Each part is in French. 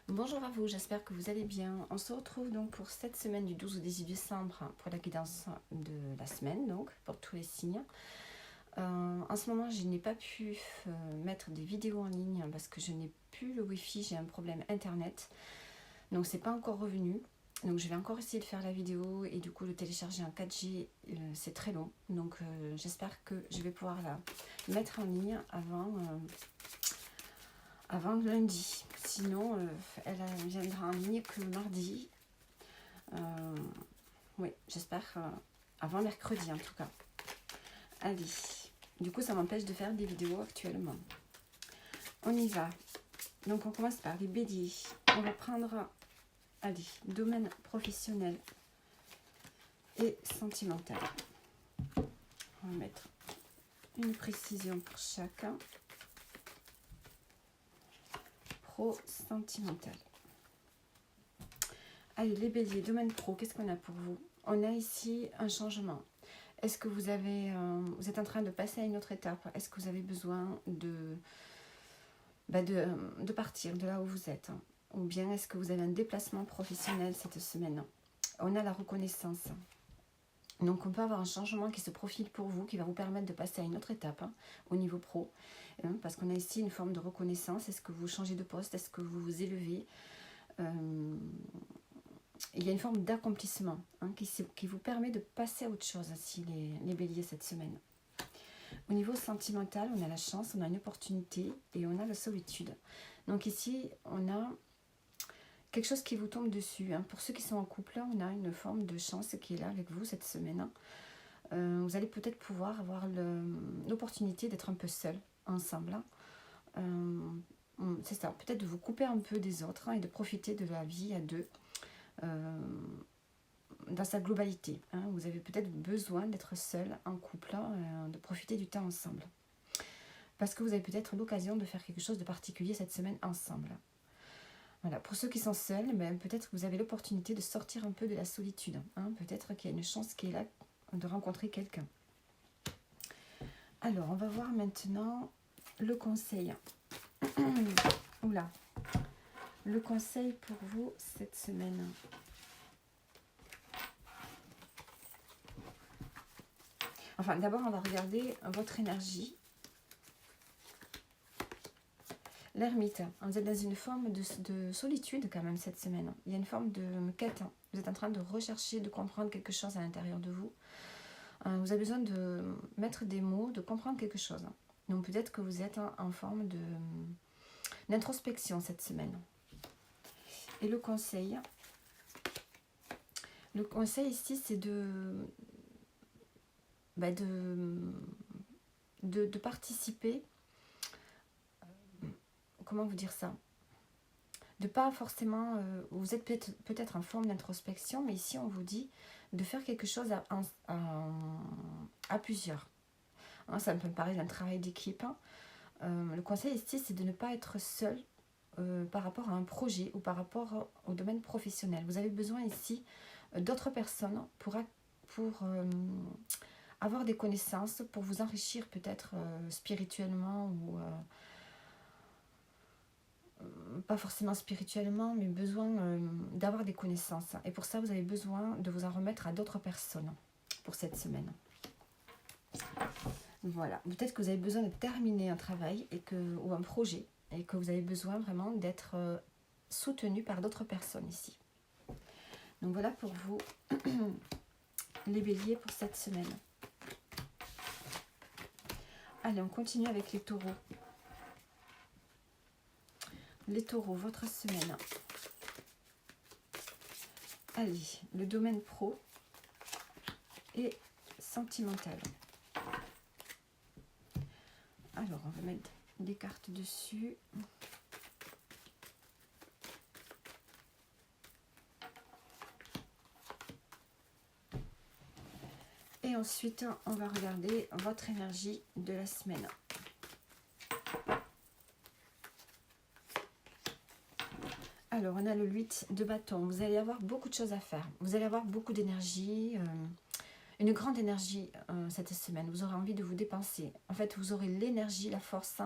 Bonjour à vous, j'espère que vous allez bien. On se retrouve donc pour cette semaine du 12 au 18 décembre pour la guidance de la semaine, donc pour tous les signes. En ce moment, je n'ai pas pu mettre des vidéos en ligne parce que je n'ai plus le wifi, j'ai un problème internet. Donc c'est pas encore revenu. Donc je vais encore essayer de faire la vidéo et du coup le télécharger en 4G, c'est très long. Donc j'espère que je vais pouvoir la mettre en ligne avant lundi. Sinon, elle viendra en ligne que mardi. Oui, j'espère avant mercredi en tout cas. Allez, du coup ça m'empêche de faire des vidéos actuellement. On y va. Donc on commence par les béliers. On va prendre, allez, domaine professionnel et sentimental. On va mettre une précision pour chacun. Sentimental. Allez, les béliers, domaine pro, qu'est-ce qu'on a pour vous? On a ici un changement. Est-ce que vous êtes en train de passer à une autre étape? Est-ce que vous avez besoin de partir de là où vous êtes? Ou bien est-ce que vous avez un déplacement professionnel cette semaine? On a la reconnaissance. Donc on peut avoir un changement qui se profile pour vous, qui va vous permettre de passer à une autre étape au niveau pro. Parce qu'on a ici une forme de reconnaissance. Est-ce que vous changez de poste? Est-ce que vous vous élevez? Il y a une forme d'accomplissement qui vous permet de passer à autre chose aussi, les béliers, cette semaine. Au niveau sentimental, on a la chance, on a une opportunité et on a la solitude. Donc ici, on a quelque chose qui vous tombe dessus. Pour ceux qui sont en couple, on a une forme de chance qui est là avec vous cette semaine. Vous allez peut-être pouvoir avoir l'opportunité d'être un peu seul ensemble. C'est ça, peut-être de vous couper un peu des autres et de profiter de la vie à deux. Dans sa globalité. Vous avez peut-être besoin d'être seul en couple, de profiter du temps ensemble. Parce que vous avez peut-être l'occasion de faire quelque chose de particulier cette semaine ensemble. Voilà. Pour ceux qui sont seuls, peut-être que vous avez l'opportunité de sortir un peu de la solitude. Peut-être qu'il y a une chance qui est là de rencontrer quelqu'un. Alors, on va voir maintenant le conseil. Oula. Le conseil pour vous cette semaine. Enfin, d'abord, on va regarder votre énergie. L'ermite, vous êtes dans une forme de solitude quand même cette semaine. Il y a une forme de quête. Vous êtes en train de rechercher, de comprendre quelque chose à l'intérieur de vous. Vous avez besoin de mettre des mots, de comprendre quelque chose. Donc peut-être que vous êtes en forme d'introspection cette semaine. Et le conseil ici, c'est de participer. Comment vous dire ça? De pas forcément... vous êtes peut-être en forme d'introspection, mais ici on vous dit de faire quelque chose à plusieurs. Ça peut me paraître d'un travail d'équipe. Le conseil ici, c'est de ne pas être seul par rapport à un projet ou par rapport au domaine professionnel. Vous avez besoin ici d'autres personnes pour avoir des connaissances, pour vous enrichir peut-être spirituellement ou... pas forcément spirituellement, mais besoin d'avoir des connaissances. Et pour ça, vous avez besoin de vous en remettre à d'autres personnes pour cette semaine. Voilà. Peut-être que vous avez besoin de terminer un travail ou un projet et que vous avez besoin vraiment d'être soutenu par d'autres personnes ici. Donc voilà pour vous, les béliers, pour cette semaine. Allez, on continue avec les taureaux. Les taureaux, votre semaine. Allez, le domaine pro et sentimental. Alors, on va mettre des cartes dessus. Et ensuite, on va regarder votre énergie de la semaine. Alors, on a le 8 de bâton. Vous allez avoir beaucoup de choses à faire. Vous allez avoir beaucoup d'énergie, une grande énergie cette semaine. Vous aurez envie de vous dépenser. En fait, vous aurez l'énergie, la force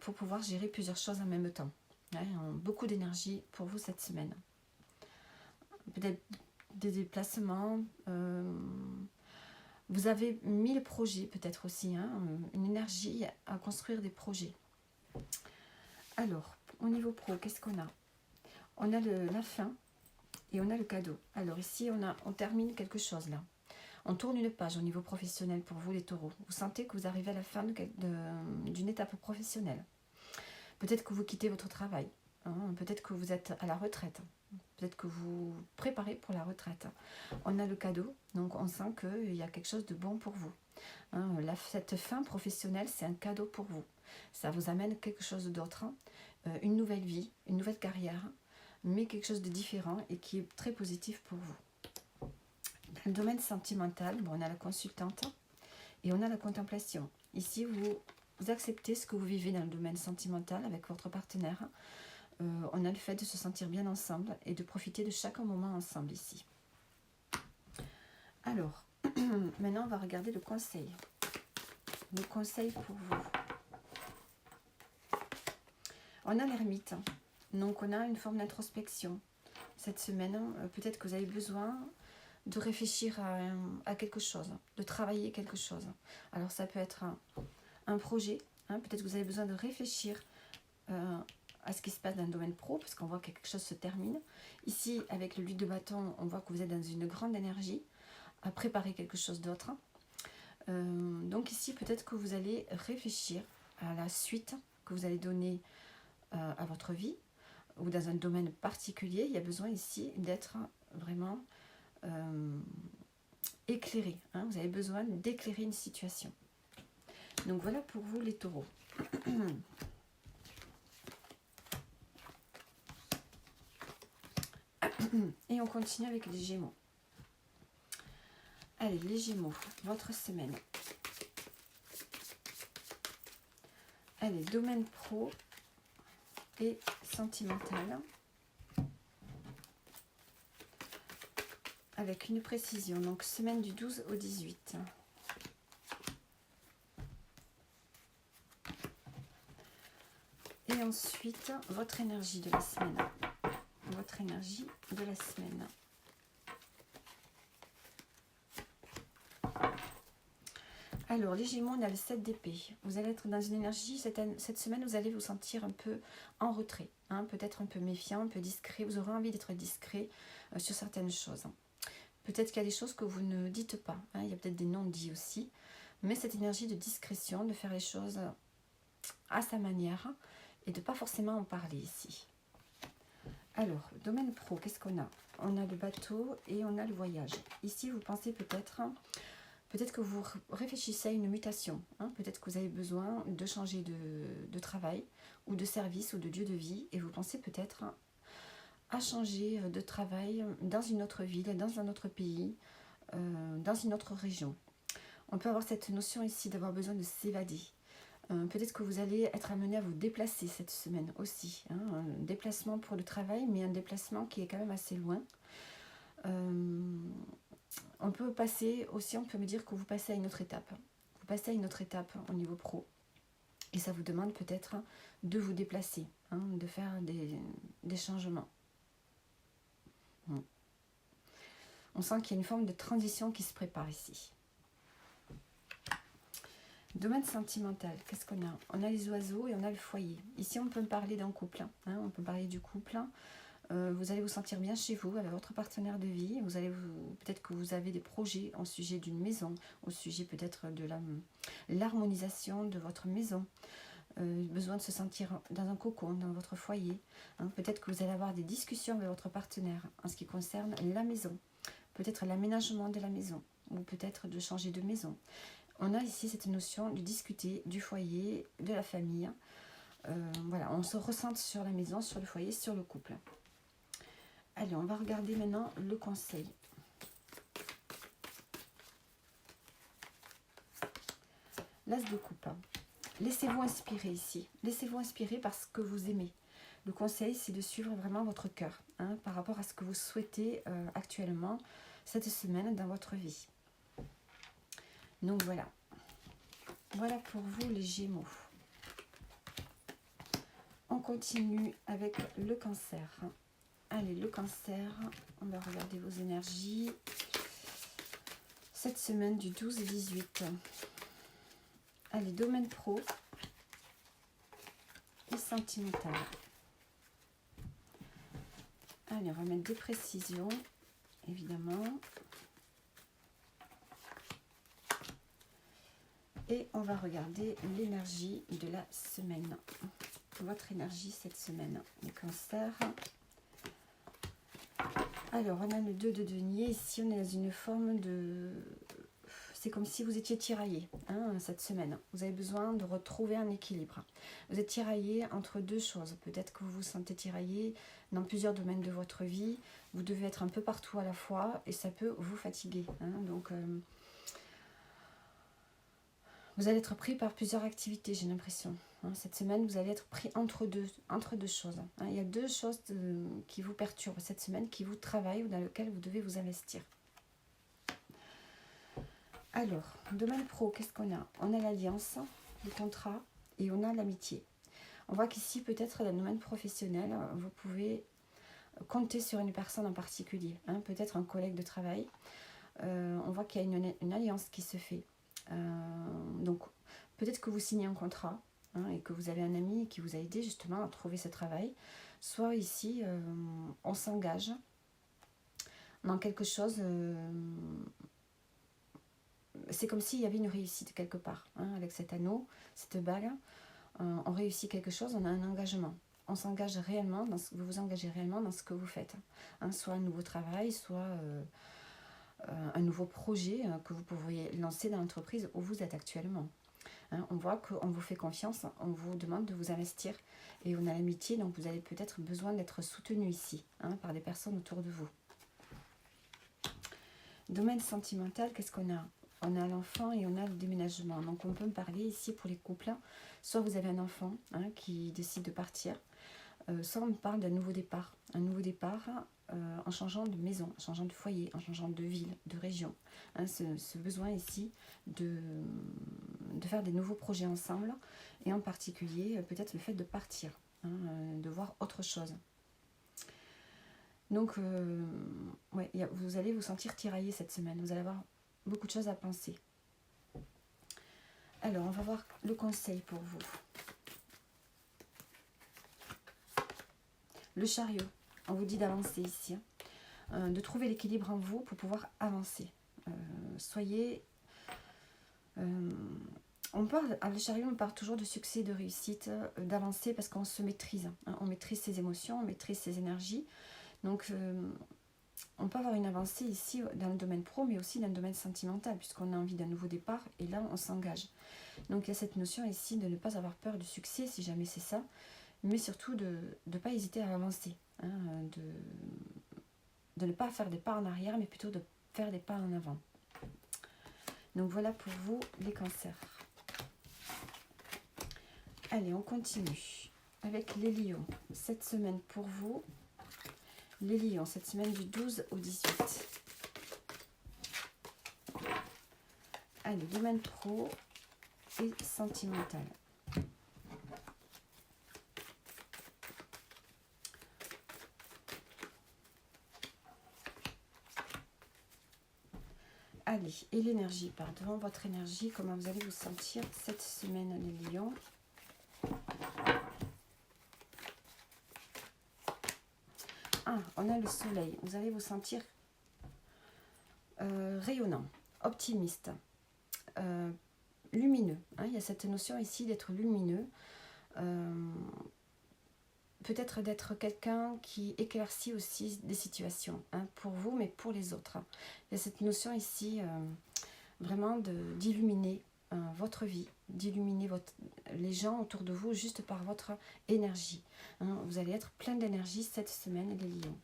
pour pouvoir gérer plusieurs choses en même temps. hein, beaucoup d'énergie pour vous cette semaine. Peut-être des déplacements. Vous avez 1000 projets peut-être aussi. Hein, une énergie à construire des projets. Alors, au niveau pro, qu'est-ce qu'on a? On a la fin et on a le cadeau. Alors ici, on termine quelque chose là. On tourne une page au niveau professionnel pour vous les taureaux. Vous sentez que vous arrivez à la fin d'une étape professionnelle. Peut-être que vous quittez votre travail. Hein, peut-être que vous êtes à la retraite. Peut-être que vous préparez pour la retraite. On a le cadeau, donc on sent qu'il y a quelque chose de bon pour vous. Hein, cette fin professionnelle, c'est un cadeau pour vous. Ça vous amène quelque chose d'autre, une nouvelle vie, une nouvelle carrière, mais quelque chose de différent et qui est très positif pour vous. Dans le domaine sentimental, bon, on a la consultante et on a la contemplation. Ici, vous acceptez ce que vous vivez dans le domaine sentimental avec votre partenaire. On a le fait de se sentir bien ensemble et de profiter de chaque moment ensemble ici. Alors, maintenant, on va regarder le conseil. Le conseil pour vous. On a l'ermite. Donc, on a une forme d'introspection. Cette semaine, peut-être que vous avez besoin de réfléchir à quelque chose, de travailler quelque chose. Alors, ça peut être un projet. Hein, peut-être que vous avez besoin de réfléchir à ce qui se passe dans le domaine pro, parce qu'on voit que quelque chose se termine. Ici, avec le 8 de bâton, on voit que vous êtes dans une grande énergie, à préparer quelque chose d'autre. Donc ici, peut-être que vous allez réfléchir à la suite que vous allez donner à votre vie, ou dans un domaine particulier. Il y a besoin ici d'être vraiment éclairé. Hein. Vous avez besoin d'éclairer une situation. Donc voilà pour vous les taureaux. Et on continue avec les Gémeaux. Allez, les Gémeaux, votre semaine. Allez, domaine pro et sentimental. Avec une précision, donc semaine du 12 au 18. Et ensuite, votre énergie de la semaine. Votre énergie de la semaine. Alors, les Gémeaux, on a le 7 d'épée. Vous allez être dans une énergie, cette semaine, vous allez vous sentir un peu en retrait. Hein, peut-être un peu méfiant, un peu discret. Vous aurez envie d'être discret sur certaines choses. Peut-être qu'il y a des choses que vous ne dites pas. Hein, il y a peut-être des non-dits aussi. Mais cette énergie de discrétion, de faire les choses à sa manière et de ne pas forcément en parler ici. Alors, domaine pro, qu'est-ce qu'on a? On a le bateau et on a le voyage. Ici, vous pensez peut-être que vous réfléchissez à une mutation. Hein, peut-être que vous avez besoin de changer de travail ou de service ou de lieu de vie. Et vous pensez peut-être à changer de travail dans une autre ville, dans un autre pays, dans une autre région. On peut avoir cette notion ici d'avoir besoin de s'évader. Peut-être que vous allez être amené à vous déplacer cette semaine aussi. Hein, un déplacement pour le travail, mais un déplacement qui est quand même assez loin. On peut passer aussi, on peut me dire que vous passez à une autre étape. Vous passez à une autre étape au niveau pro. Et ça vous demande peut-être de vous déplacer, hein, de faire des changements. On sent qu'il y a une forme de transition qui se prépare ici. Domaine sentimental, qu'est-ce qu'on a? On a les oiseaux et on a le foyer. Ici, on peut parler d'un couple. Hein, on peut parler du couple. Vous allez vous sentir bien chez vous, avec votre partenaire de vie. Peut-être que vous avez des projets au sujet d'une maison, au sujet peut-être de l'harmonisation de votre maison. Besoin de se sentir dans un cocon, dans votre foyer. Hein, peut-être que vous allez avoir des discussions avec votre partenaire en ce qui concerne la maison. Peut-être l'aménagement de la maison, ou peut-être de changer de maison. On a ici cette notion de discuter du foyer, de la famille. Voilà, on se ressente sur la maison, sur le foyer, sur le couple. Allez, on va regarder maintenant le conseil. L'as de coupe. Laissez-vous inspirer ici. Laissez-vous inspirer par ce que vous aimez. Le conseil, c'est de suivre vraiment votre cœur, hein, par rapport à ce que vous souhaitez actuellement cette semaine dans votre vie. Donc voilà. Voilà pour vous les Gémeaux. On continue avec le cancer. Allez, le cancer, on va regarder vos énergies. Cette semaine du 12 et 18. Allez, domaine pro et sentimental. Allez, on va mettre des précisions, évidemment. Et on va regarder l'énergie de la semaine. Votre énergie cette semaine, les cancers. Alors, on a le 2 de denier. Ici, on est dans une forme de... C'est comme si vous étiez tiraillé cette semaine. Vous avez besoin de retrouver un équilibre. Vous êtes tiraillé entre deux choses. Peut-être que vous vous sentez tiraillé dans plusieurs domaines de votre vie. Vous devez être un peu partout à la fois et ça peut vous fatiguer. Donc, vous allez être pris par plusieurs activités, j'ai l'impression. Cette semaine, vous allez être pris entre deux choses. Il y a deux choses qui vous perturbent cette semaine, qui vous travaillent ou dans lesquelles vous devez vous investir. Alors, domaine pro, qu'est-ce qu'on a? On a l'alliance, le contrat et on a l'amitié. On voit qu'ici, peut-être dans le domaine professionnel, vous pouvez compter sur une personne en particulier. Peut-être un collègue de travail. On voit qu'il y a une alliance qui se fait. Donc, peut-être que vous signez un contrat et que vous avez un ami qui vous a aidé justement à trouver ce travail. Soit ici, on s'engage dans quelque chose... c'est comme s'il y avait une réussite quelque part, avec cet anneau, cette bague, on réussit quelque chose, on a un engagement. On s'engage réellement, vous vous engagez réellement dans ce que vous faites. Soit un nouveau travail, soit un nouveau projet que vous pourriez lancer dans l'entreprise où vous êtes actuellement. On voit qu'on vous fait confiance, on vous demande de vous investir. Et on a l'amitié, donc vous avez peut-être besoin d'être soutenu ici, par des personnes autour de vous. Domaine sentimental, qu'est-ce qu'on a? On a l'enfant et on a le déménagement. Donc on peut me parler ici pour les couples. Soit vous avez un enfant qui décide de partir. Soit on me parle d'un nouveau départ. Un nouveau départ en changeant de maison, en changeant de foyer, en changeant de ville, de région. Ce besoin ici de faire des nouveaux projets ensemble. Et en particulier peut-être le fait de partir, de voir autre chose. Donc vous allez vous sentir tiraillé cette semaine. Vous allez avoir beaucoup de choses à penser. Alors, on va voir le conseil pour vous. Le chariot, on vous dit d'avancer ici, de trouver l'équilibre en vous pour pouvoir avancer. Le chariot, on parle toujours de succès, de réussite, d'avancer parce qu'on se maîtrise. On maîtrise ses émotions, on maîtrise ses énergies. Donc, on peut avoir une avancée ici dans le domaine pro, mais aussi dans le domaine sentimental, puisqu'on a envie d'un nouveau départ, et là, on s'engage. Donc, il y a cette notion ici de ne pas avoir peur du succès, si jamais c'est ça, mais surtout de ne pas hésiter à avancer, de ne pas faire des pas en arrière, mais plutôt de faire des pas en avant. Donc, voilà pour vous, les cancers. Allez, on continue avec les lions. Cette semaine pour vous, les lions, cette semaine du 12 au 18. Allez, domaine pro et sentimental. Allez, et l'énergie, pardon, votre énergie, comment vous allez vous sentir cette semaine, les lions? On a le soleil. Vous allez vous sentir rayonnant, optimiste, lumineux. Il y a cette notion ici d'être lumineux. Peut-être d'être quelqu'un qui éclaircit aussi des situations, pour vous, mais pour les autres. Il y a cette notion ici vraiment d'illuminer votre vie, d'illuminer les gens autour de vous juste par votre énergie. Vous allez être plein d'énergie cette semaine, les lions.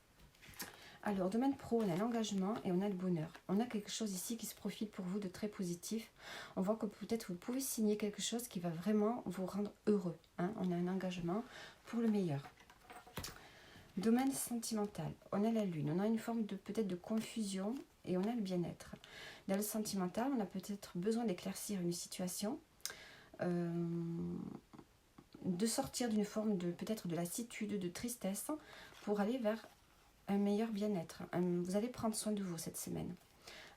Alors, domaine pro, on a l'engagement et on a le bonheur. On a quelque chose ici qui se profile pour vous de très positif. On voit que peut-être vous pouvez signer quelque chose qui va vraiment vous rendre heureux. On a un engagement pour le meilleur. Domaine sentimental, on a la lune. On a une forme peut-être de confusion et on a le bien-être. Dans le sentimental, on a peut-être besoin d'éclaircir une situation. de sortir d'une forme de peut-être de lassitude, de tristesse, pour aller vers un meilleur bien-être. Vous allez prendre soin de vous cette semaine.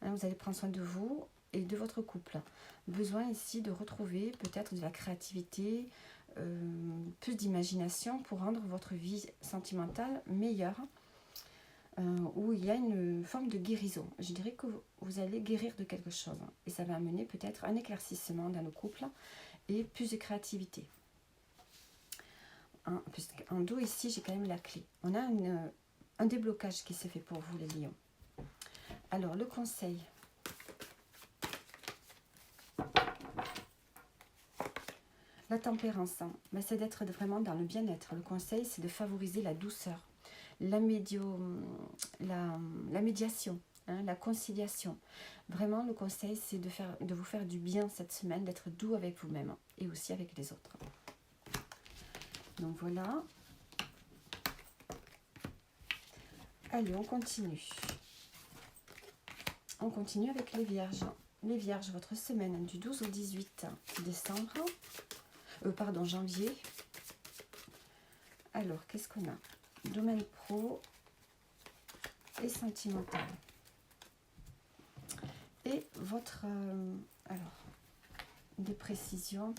Vous allez prendre soin de vous et de votre couple. Besoin ici de retrouver peut-être de la créativité, plus d'imagination pour rendre votre vie sentimentale meilleure, où il y a une forme de guérison. Je dirais que vous allez guérir de quelque chose et ça va amener peut-être un éclaircissement dans le couple et plus de créativité. En dos ici, j'ai quand même la clé. On a un déblocage qui s'est fait pour vous les lions. Alors le conseil. La tempérance, c'est d'être vraiment dans le bien-être. Le conseil, c'est de favoriser la douceur, la médiation, la conciliation. Vraiment, le conseil, c'est de vous faire du bien cette semaine, d'être doux avec vous-même et aussi avec les autres. Donc voilà. Allez, on continue. On continue avec les vierges. Les vierges, votre semaine du 12 au 18 décembre. Janvier. Alors, qu'est-ce qu'on a? Domaine pro et sentimental. Et votre... des précisions,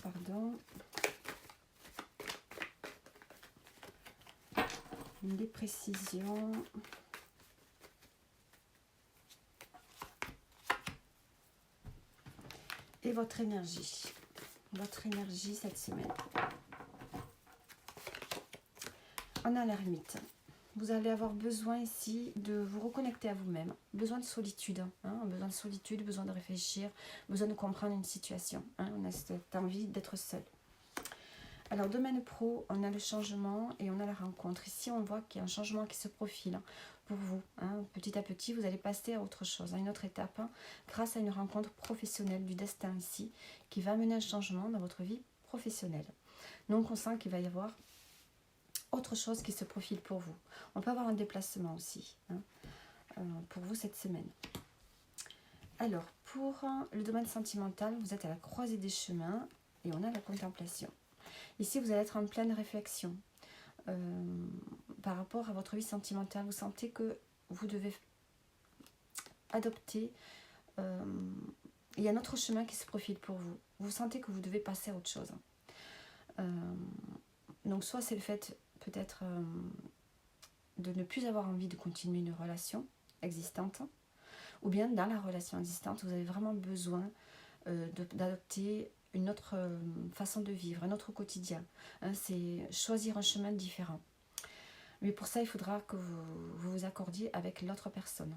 Des précisions... Et votre énergie. Votre énergie cette semaine. On a l'ermite. Vous allez avoir besoin ici de vous reconnecter à vous-même. Besoin de solitude. Besoin de solitude, besoin de réfléchir, besoin de comprendre une situation. On a cette envie d'être seul. Alors, domaine pro, on a le changement et on a la rencontre. Ici, on voit qu'il y a un changement qui se profile pour vous. Petit à petit, vous allez passer à autre chose, à une autre étape, grâce à une rencontre professionnelle du destin ici, qui va amener un changement dans votre vie professionnelle. Donc, on sent qu'il va y avoir autre chose qui se profile pour vous. On peut avoir un déplacement aussi pour vous cette semaine. Alors, pour le domaine sentimental, vous êtes à la croisée des chemins et on a la contemplation. Ici, vous allez être en pleine réflexion par rapport à votre vie sentimentale. Vous sentez que vous devez adopter... il y a un autre chemin qui se profile pour vous. Vous sentez que vous devez passer à autre chose. Donc, soit c'est le fait peut-être de ne plus avoir envie de continuer une relation existante, ou bien dans la relation existante, vous avez vraiment besoin d'adopter une autre façon de vivre, un autre quotidien. C'est choisir un chemin différent. Mais pour ça, il faudra que vous vous accordiez avec l'autre personne.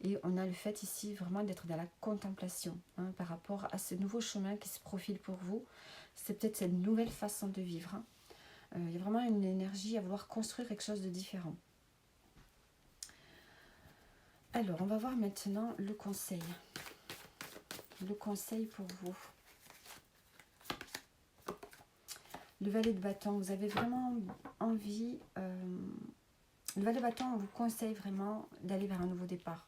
Et on a le fait ici vraiment d'être dans la contemplation par rapport à ce nouveau chemin qui se profile pour vous. C'est peut-être cette nouvelle façon de vivre. Il y a vraiment une énergie à vouloir construire quelque chose de différent. Alors, on va voir maintenant le conseil. Le conseil pour vous. Le valet de bâton, vous avez vraiment envie... le valet de bâton, on vous conseille vraiment d'aller vers un nouveau départ.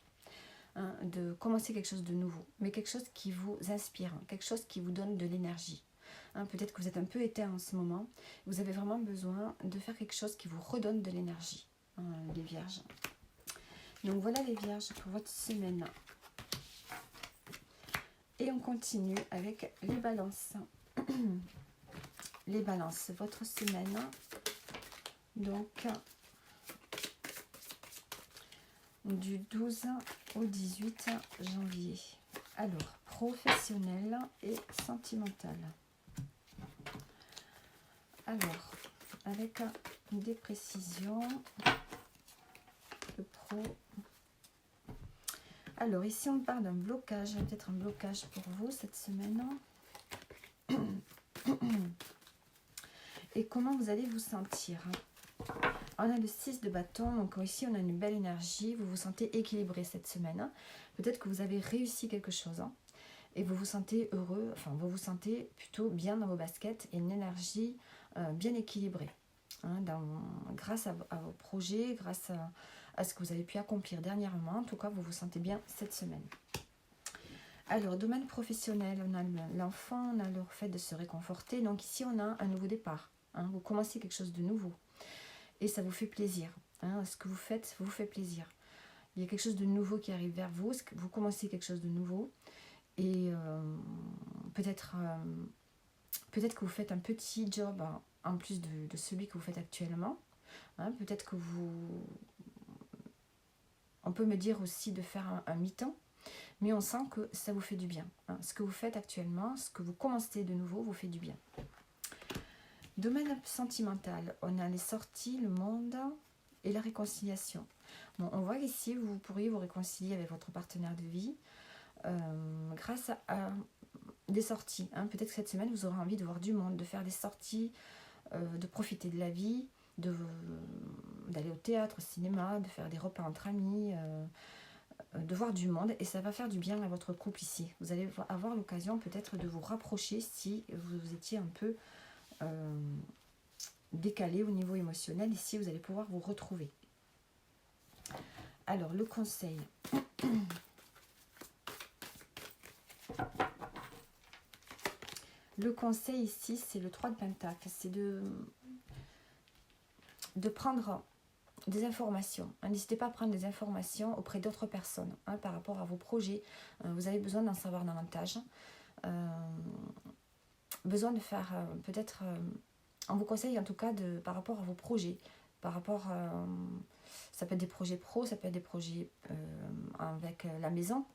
De commencer quelque chose de nouveau. Mais quelque chose qui vous inspire. Quelque chose qui vous donne de l'énergie. Peut-être que vous êtes un peu éteint en ce moment. Vous avez vraiment besoin de faire quelque chose qui vous redonne de l'énergie. Les vierges. Donc voilà les vierges pour votre semaine. Et on continue avec les balances. Les balances, votre semaine. Donc, du 12 au 18 janvier. Alors, professionnel et sentimental. Alors, avec des précisions, le pro. Alors, ici, on parle d'un blocage, peut-être un blocage pour vous cette semaine. Et comment vous allez vous sentir? On a le 6 de bâton, donc ici, on a une belle énergie. Vous vous sentez équilibré cette semaine. Peut-être que vous avez réussi quelque chose et vous vous sentez heureux, enfin, vous vous sentez plutôt bien dans vos baskets et une énergie bien équilibrée. Grâce à vos projets, grâce à ce que vous avez pu accomplir dernièrement. En tout cas, vous vous sentez bien cette semaine. Alors, domaine professionnel, on a l'enfant, on a le fait de se réconforter. Donc ici, on a un nouveau départ. hein. Vous commencez quelque chose de nouveau. Et ça vous fait plaisir. Hein. Ce que vous faites vous fait plaisir. Il y a quelque chose de nouveau qui arrive vers vous. Vous commencez quelque chose de nouveau. Et peut-être que vous faites un petit job en plus de celui que vous faites actuellement. Hein. Peut-être que on peut me dire aussi de faire un mi-temps. Mais on sent que ça vous fait du bien. Hein. Ce que vous faites actuellement, ce que vous commencez de nouveau, vous fait du bien. Domaine sentimental, on a les sorties, le monde et la réconciliation. Bon, on voit ici, vous pourriez vous réconcilier avec votre partenaire de vie grâce à des sorties. Hein. Peut-être que cette semaine, vous aurez envie de voir du monde, de faire des sorties, de profiter de la vie, d'aller au théâtre, au cinéma, de faire des repas entre amis, de voir du monde. Et ça va faire du bien à votre couple ici. Vous allez avoir l'occasion peut-être de vous rapprocher si vous étiez un peu décalé au niveau émotionnel. Ici, vous allez pouvoir vous retrouver. Alors, le conseil. Le conseil ici, c'est le 3 de Pentacle. C'est de prendre des informations. N'hésitez pas à prendre des informations auprès d'autres personnes par rapport à vos projets. Vous avez besoin d'en savoir davantage. Besoin de faire peut-être... on vous conseille en tout cas par rapport à vos projets. Par rapport à... ça peut être des projets pro, ça peut être des projets avec la maison.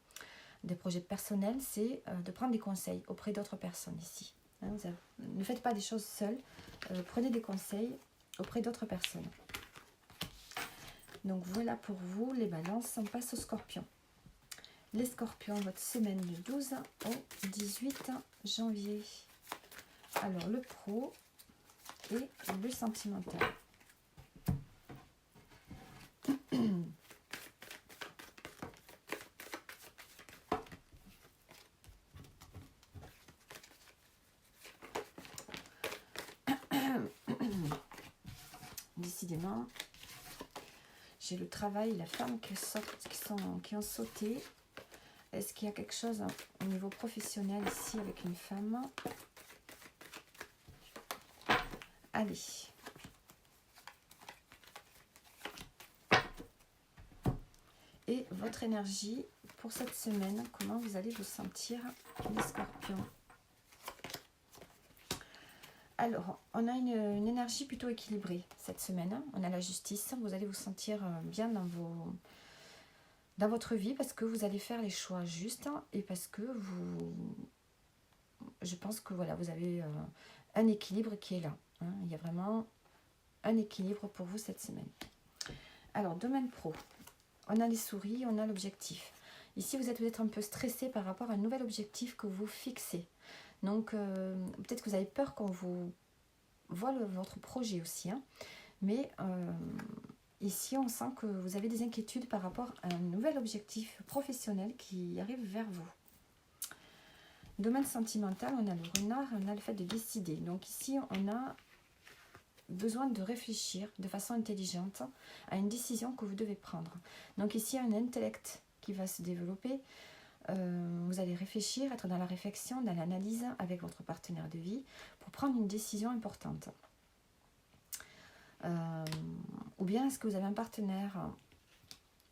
Des projets personnels, c'est de prendre des conseils auprès d'autres personnes ici. Hein, ne faites pas des choses seules, prenez des conseils auprès d'autres personnes. Donc voilà pour vous les balances, on passe aux scorpions. Les scorpions, votre semaine du 12 au 18 janvier. Alors le pro et le sentimental. Décidément, j'ai le travail et la femme qui ont sauté. Est-ce qu'il y a quelque chose au niveau professionnel ici avec une femme? Allez. Et votre énergie pour cette semaine, comment vous allez vous sentir, les scorpions? Alors, on a une énergie plutôt équilibrée cette semaine. On a la justice. Vous allez vous sentir bien dans votre vie parce que vous allez faire les choix justes et parce que je pense que voilà, vous avez un équilibre qui est là. Hein. Il y a vraiment un équilibre pour vous cette semaine. Alors, domaine pro. On a les souris, on a l'objectif. Ici, vous êtes peut-être un peu stressé par rapport à un nouvel objectif que vous fixez. Donc, peut-être que vous avez peur qu'on vous voit votre projet aussi. Hein. Mais ici, on sent que vous avez des inquiétudes par rapport à un nouvel objectif professionnel qui arrive vers vous. Domaine sentimental, on a le renard, on a le fait de décider. Donc ici, on a besoin de réfléchir de façon intelligente à une décision que vous devez prendre. Donc ici, il y a un intellect qui va se développer. Vous allez réfléchir, être dans la réflexion, dans l'analyse avec votre partenaire de vie pour prendre une décision importante. Ou bien est-ce que vous avez un partenaire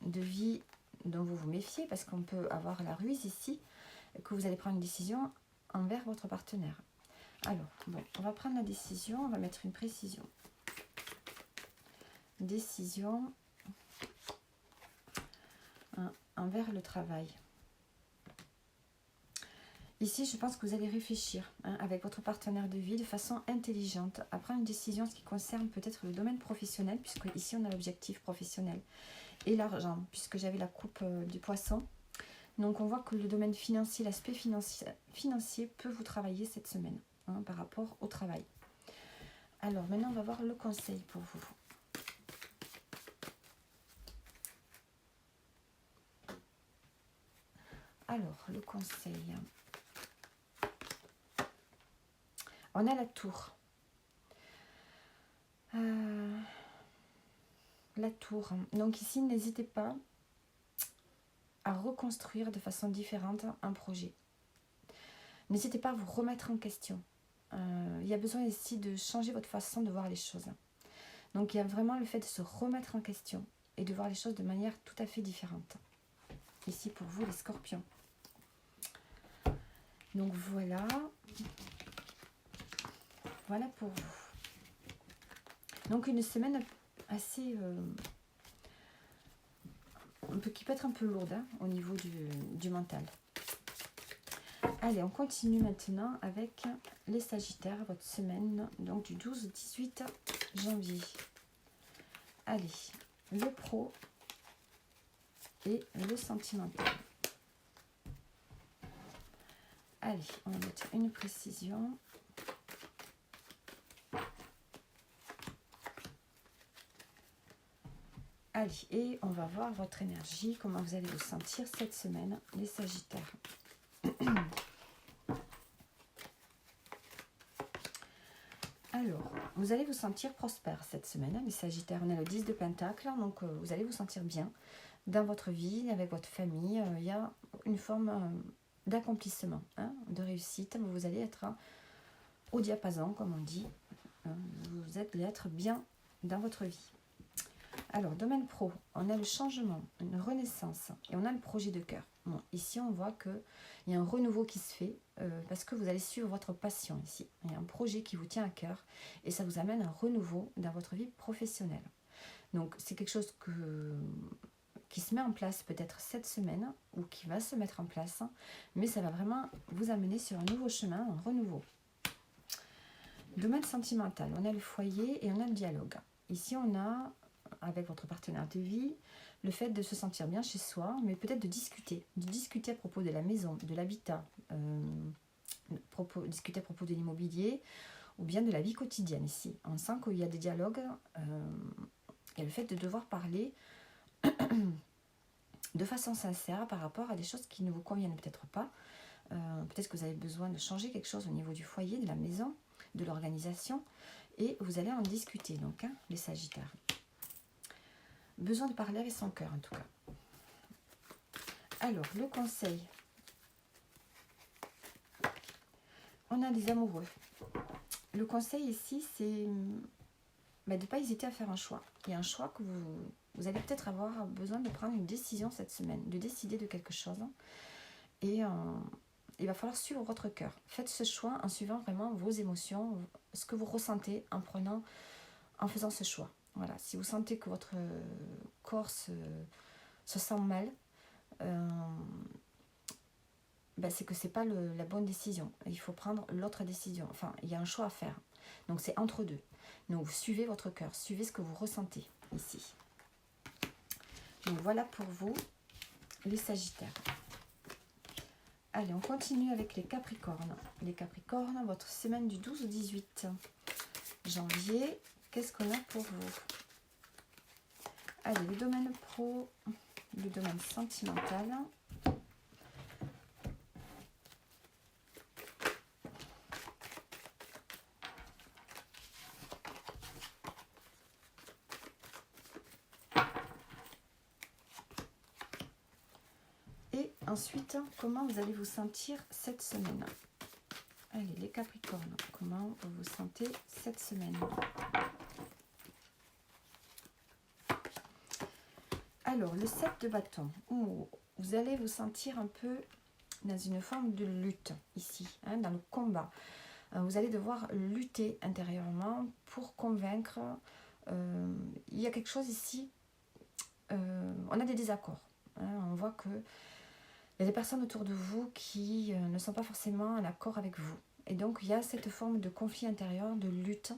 de vie dont vous vous méfiez, parce qu'on peut avoir la ruse ici, que vous allez prendre une décision envers votre partenaire. Alors, bon, on va prendre la décision, on va mettre une précision. Décision envers le travail. Ici, je pense que vous allez réfléchir avec votre partenaire de vie de façon intelligente à prendre une décision en ce qui concerne peut-être le domaine professionnel, puisque ici on a l'objectif professionnel et l'argent, puisque j'avais la coupe du poisson. Donc on voit que le domaine financier, l'aspect financier peut vous travailler cette semaine par rapport au travail. Alors maintenant on va voir le conseil pour vous. Alors le conseil. On a la tour. La tour. Donc ici, n'hésitez pas à reconstruire de façon différente un projet. N'hésitez pas à vous remettre en question. il y a besoin ici de changer votre façon de voir les choses. Donc il y a vraiment le fait de se remettre en question et de voir les choses de manière tout à fait différente. Ici pour vous les scorpions. Donc voilà. Voilà pour vous. Donc une semaine assez... qui peut être un peu lourde hein, au niveau du mental. Allez, on continue maintenant avec les Sagittaires, votre semaine donc du 12 au 18 janvier. Allez, le pro et le sentimental. Allez, on va mettre une précision. Allez, et on va voir votre énergie, comment vous allez vous sentir cette semaine, les Sagittaires. Alors, vous allez vous sentir prospère cette semaine, les Sagittaires. On a le 10 de Pentacle, donc vous allez vous sentir bien dans votre vie, avec votre famille. Il y a une forme d'accomplissement, hein, de réussite. Vous allez être au diapason, comme on dit. Vous allez être bien dans votre vie. Alors, domaine pro, on a le changement, une renaissance et on a le projet de cœur. Bon, ici, on voit qu'il y a un renouveau qui se fait parce que vous allez suivre votre passion ici. Il y a un projet qui vous tient à cœur et ça vous amène un renouveau dans votre vie professionnelle. Donc, c'est quelque chose qui se met en place peut-être cette semaine ou qui va se mettre en place, mais ça va vraiment vous amener sur un nouveau chemin, un renouveau. Domaine sentimental, on a le foyer et on a le dialogue. Ici, on a avec votre partenaire de vie, le fait de se sentir bien chez soi, mais peut-être de discuter à propos de la maison, de l'habitat, discuter à propos de l'immobilier ou bien de la vie quotidienne ici. On sent qu'il y a des dialogues et le fait de devoir parler de façon sincère par rapport à des choses qui ne vous conviennent peut-être pas. Peut-être que vous avez besoin de changer quelque chose au niveau du foyer, de la maison, de l'organisation et vous allez en discuter donc, hein, les Sagittaires. Besoin de parler avec son cœur en tout cas. Alors, le conseil. On a des amoureux. Le conseil ici, c'est de ne pas hésiter à faire un choix. Il y a un choix que vous allez peut-être avoir besoin de prendre une décision cette semaine, de décider de quelque chose. Et il va falloir suivre votre cœur. Faites ce choix en suivant vraiment vos émotions, ce que vous ressentez en faisant ce choix. Voilà, si vous sentez que votre corps se sent mal, c'est que ce n'est pas la bonne décision. Il faut prendre l'autre décision. Enfin, il y a un choix à faire. Donc, c'est entre deux. Donc, vous suivez votre cœur. Suivez ce que vous ressentez ici. Donc, voilà pour vous, les Sagittaires. Allez, on continue avec les Capricornes. Les Capricornes, votre semaine du 12 au 18 janvier. Qu'est-ce qu'on a pour vous? Allez, le domaine pro, le domaine sentimental. Et ensuite, comment vous allez vous sentir cette semaine? Allez, les Capricornes, comment vous vous sentez cette semaine? Alors, le 7 de bâton, vous allez vous sentir un peu dans une forme de lutte ici, hein, dans le combat. Vous allez devoir lutter intérieurement pour convaincre. Il y a quelque chose ici, on a des désaccords. Hein, on voit que il y a des personnes autour de vous qui ne sont pas forcément en accord avec vous. Et donc, il y a cette forme de conflit intérieur, de lutte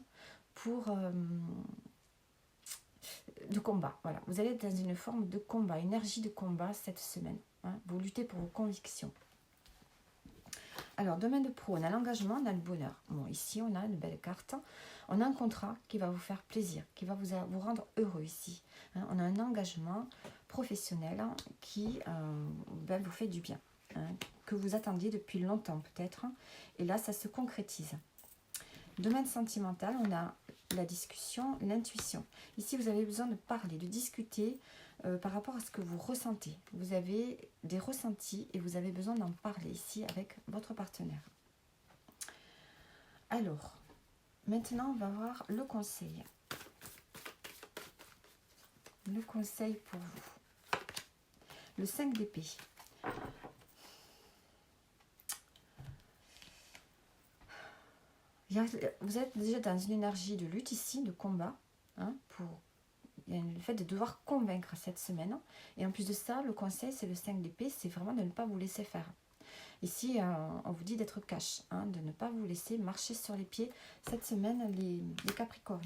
de combat. Voilà, vous allez être dans une forme de combat, énergie de combat cette semaine. Hein. Vous luttez pour vos convictions. Alors, domaine de pro, on a l'engagement, on a le bonheur. Bon, ici, on a une belle carte. On a un contrat qui va vous faire plaisir, qui va vous rendre heureux ici. Hein. On a un engagement professionnel qui vous fait du bien, hein, que vous attendiez depuis longtemps peut-être. Et là, ça se concrétise. Domaine sentimental, on a la discussion, l'intuition. Ici, vous avez besoin de parler, de discuter par rapport à ce que vous ressentez. Vous avez des ressentis et vous avez besoin d'en parler ici avec votre partenaire. Alors, maintenant, on va voir le conseil. Le conseil pour vous. Le 5 d'épée. Vous êtes déjà dans une énergie de lutte ici, de combat, hein, il y a le fait de devoir convaincre cette semaine. Et en plus de ça, le conseil, c'est le 5 d'épée, c'est vraiment de ne pas vous laisser faire. Ici, on vous dit d'être cash, hein, de ne pas vous laisser marcher sur les pieds cette semaine, les Capricornes.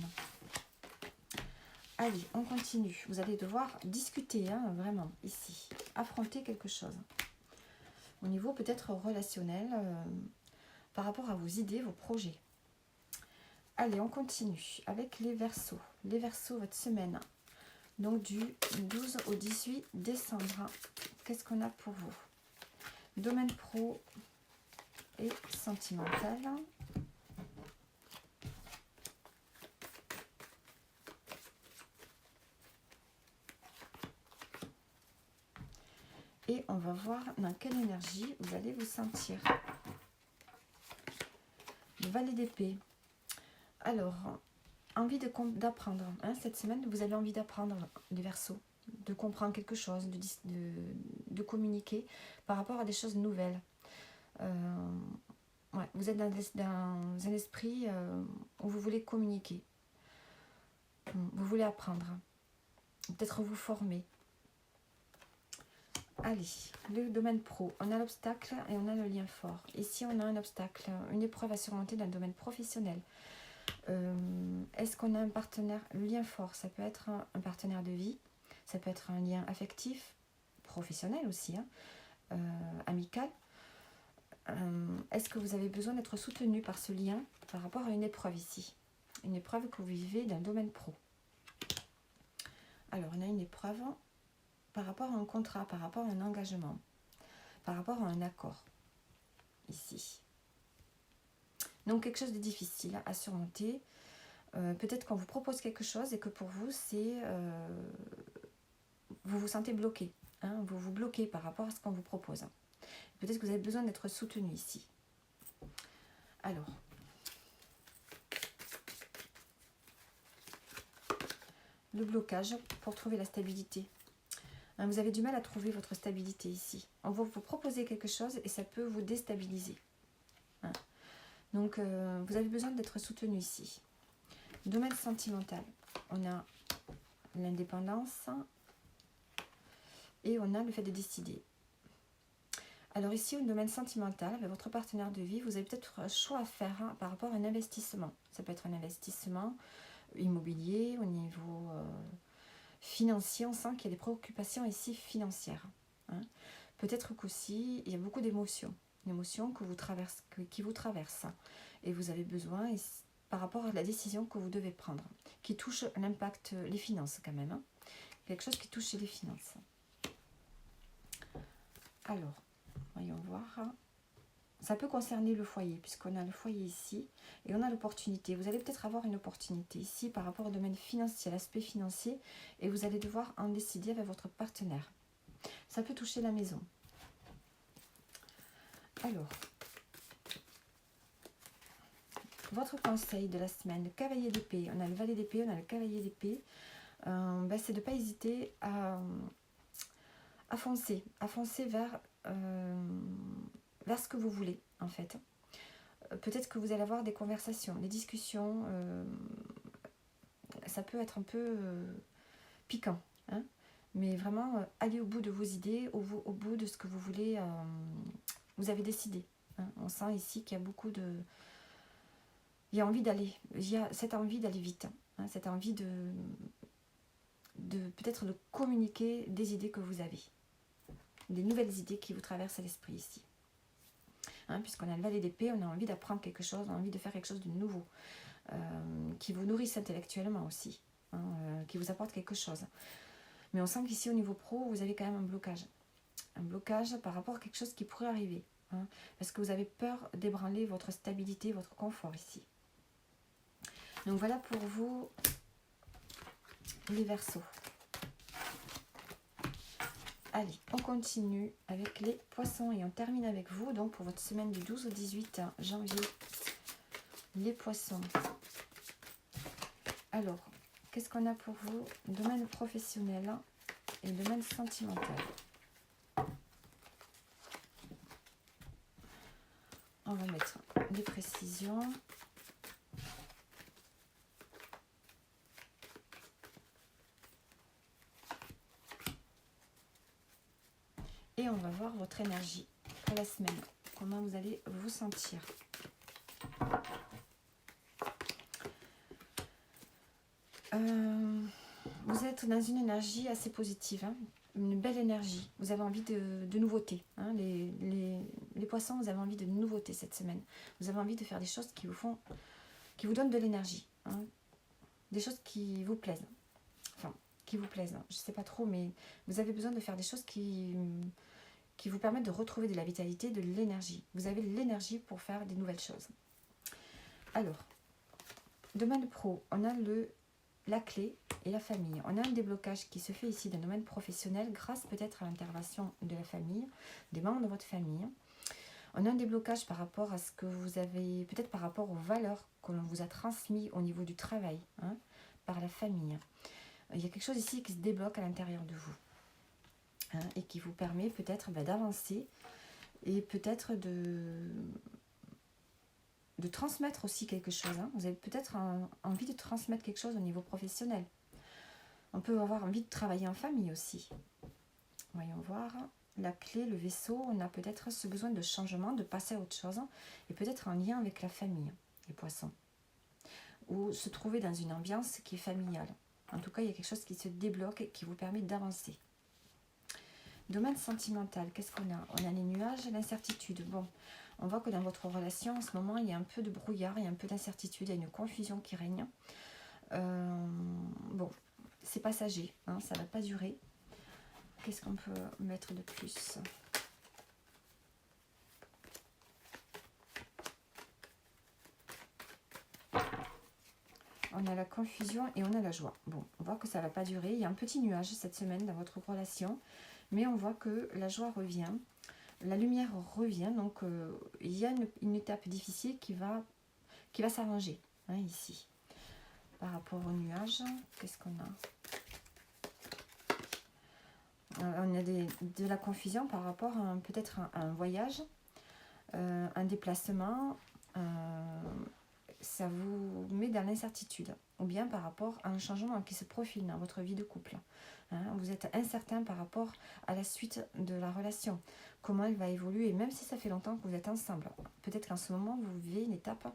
Allez, on continue. Vous allez devoir discuter, hein, vraiment, ici. Affronter quelque chose. Au niveau peut-être relationnel, par rapport à vos idées, vos projets. Allez, on continue avec les Verseaux. Les Verseaux, votre semaine. Donc du 12 au 18 décembre. Qu'est-ce qu'on a pour vous? Domaine pro et sentimental. Et on va voir dans quelle énergie vous allez vous sentir. Le Valet d'épée. Alors, envie d'apprendre. Hein, cette semaine, vous avez envie d'apprendre les Verseaux, de comprendre quelque chose, de communiquer par rapport à des choses nouvelles. Ouais, vous êtes dans un esprit où vous voulez communiquer. Vous voulez apprendre. Peut-être vous former. Allez, le domaine pro. On a l'obstacle et on a le lien fort. Ici, on a un obstacle, une épreuve à surmonter dans le domaine professionnel. Est-ce qu'on a un partenaire? Le lien fort, ça peut être un partenaire de vie. Ça peut être un lien affectif, professionnel aussi, hein, amical. Est-ce que vous avez besoin d'être soutenu par ce lien par rapport à une épreuve ici? Une épreuve que vous vivez dans le domaine pro. Alors, on a une épreuve par rapport à un contrat, par rapport à un engagement, par rapport à un accord, ici. Donc, quelque chose de difficile à surmonter. Peut-être qu'on vous propose quelque chose et que pour vous, c'est... vous vous sentez bloqué. Hein, vous vous bloquez par rapport à ce qu'on vous propose. Peut-être que vous avez besoin d'être soutenu ici. Alors... le blocage pour trouver la stabilité. Vous avez du mal à trouver votre stabilité ici. On va vous proposer quelque chose et ça peut vous déstabiliser. Donc, vous avez besoin d'être soutenu ici. Domaine sentimental. On a l'indépendance et on a le fait de décider. Alors ici, au domaine sentimental, avec votre partenaire de vie, vous avez peut-être un choix à faire par rapport à un investissement. Ça peut être un investissement immobilier, au niveau financier. On sent qu'il y a des préoccupations ici financières. Hein. Peut-être qu'aussi, il y a beaucoup d'émotions. Une émotion qui vous traverse. Et vous avez besoin, par rapport à la décision que vous devez prendre, qui touche l'impact, les finances quand même. Hein. Quelque chose qui touche les finances. Alors, voyons voir. Ça peut concerner le foyer, puisqu'on a le foyer ici, et on a l'opportunité. Vous allez peut-être avoir une opportunité ici par rapport au domaine financier, l'aspect financier, et vous allez devoir en décider avec votre partenaire. Ça peut toucher la maison. Alors, votre conseil de la semaine, le cavalier d'épée. On a le valet d'épée, on a le cavalier d'épée. C'est de ne pas hésiter à foncer vers ce que vous voulez, en fait. Peut-être que vous allez avoir des conversations, des discussions. Ça peut être un peu piquant. Hein, mais vraiment, allez au bout de vos idées, au bout de ce que vous voulez. Vous avez décidé. Hein. On sent ici qu'il y a beaucoup de... Il y a envie d'aller. Il y a cette envie d'aller vite. Hein, cette envie de peut-être de communiquer des idées que vous avez. Des nouvelles idées qui vous traversent à l'esprit ici. Hein, puisqu'on a le valet d'épée, on a envie d'apprendre quelque chose, on a envie de faire quelque chose de nouveau, qui vous nourrisse intellectuellement aussi, hein, qui vous apporte quelque chose. Mais on sent qu'ici au niveau pro, vous avez quand même un blocage par rapport à quelque chose qui pourrait arriver, hein, parce que vous avez peur d'ébranler votre stabilité, votre confort ici. Donc voilà pour vous les Verseaux. Allez, on continue avec les Poissons et on termine avec vous donc pour votre semaine du 12 au 18 janvier les poissons. Alors, qu'est-ce qu'on a pour vous? Domaine professionnel et domaine sentimental. On va mettre des précisions. Et on va voir votre énergie pour la semaine. Comment vous allez vous sentir. Vous êtes dans une énergie assez positive, hein, une belle énergie. Vous avez envie de nouveautés. Hein, les poissons, vous avez envie de nouveautés cette semaine. Vous avez envie de faire des choses qui vous donnent de l'énergie. Hein, des choses qui vous plaisent. Enfin, qui vous plaisent. Je ne sais pas trop, mais vous avez besoin de faire des choses qui vous permettent de retrouver de la vitalité, de l'énergie. Vous avez l'énergie pour faire des nouvelles choses. Alors, domaine pro, on a la clé et la famille. On a un déblocage qui se fait ici d'un domaine professionnel grâce peut-être à l'intervention de la famille, des membres de votre famille. On a un déblocage par rapport à ce que vous avez, peut-être par rapport aux valeurs que l'on vous a transmises au niveau du travail, hein, par la famille. Il y a quelque chose ici qui se débloque à l'intérieur de vous, hein, et qui vous permet peut-être d'avancer et peut-être de transmettre aussi quelque chose. Hein. Vous avez peut-être envie de transmettre quelque chose au niveau professionnel. On peut avoir envie de travailler en famille aussi. Voyons voir. La clé, le vaisseau, on a peut-être ce besoin de changement, de passer à autre chose, et peut-être en lien avec la famille, les poissons. Ou se trouver dans une ambiance qui est familiale. En tout cas, il y a quelque chose qui se débloque et qui vous permet d'avancer. Domaine sentimental, qu'est-ce qu'on a? On a les nuages, l'incertitude. Bon, on voit que dans votre relation, en ce moment, il y a un peu de brouillard, il y a un peu d'incertitude, il y a une confusion qui règne. Bon, c'est passager, hein, ça ne va pas durer. Qu'est-ce qu'on peut mettre de plus? On a la confusion et on a la joie. Bon, on voit que ça ne va pas durer. Il y a un petit nuage cette semaine dans votre relation, mais on voit que la joie revient, la lumière revient. Donc, il y a une étape difficile qui va s'arranger, hein, ici. Par rapport au nuage, qu'est-ce qu'on a? On a de la confusion par rapport à peut-être un voyage, un déplacement. Ça vous met dans l'incertitude, ou bien par rapport à un changement qui se profile dans votre vie de couple. Hein, vous êtes incertain par rapport à la suite de la relation, comment elle va évoluer, même si ça fait longtemps que vous êtes ensemble. Peut-être qu'en ce moment, vous vivez une étape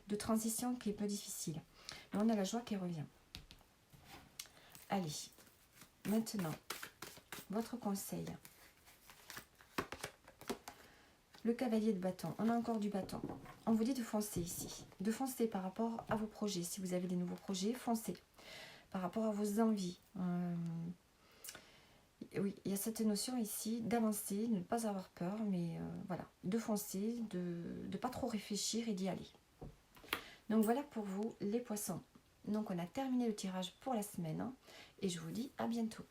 de transition qui est peu difficile. Mais on a la joie qui revient. Allez, maintenant, votre conseil. Le cavalier de bâton, on a encore du bâton. On vous dit de foncer ici, de foncer par rapport à vos projets. Si vous avez des nouveaux projets, foncez. Par rapport à vos envies. Oui, il y a cette notion ici d'avancer, de ne pas avoir peur, mais voilà, de foncer, de ne pas trop réfléchir et d'y aller. Donc voilà pour vous les poissons. Donc on a terminé le tirage pour la semaine, hein, et je vous dis à bientôt.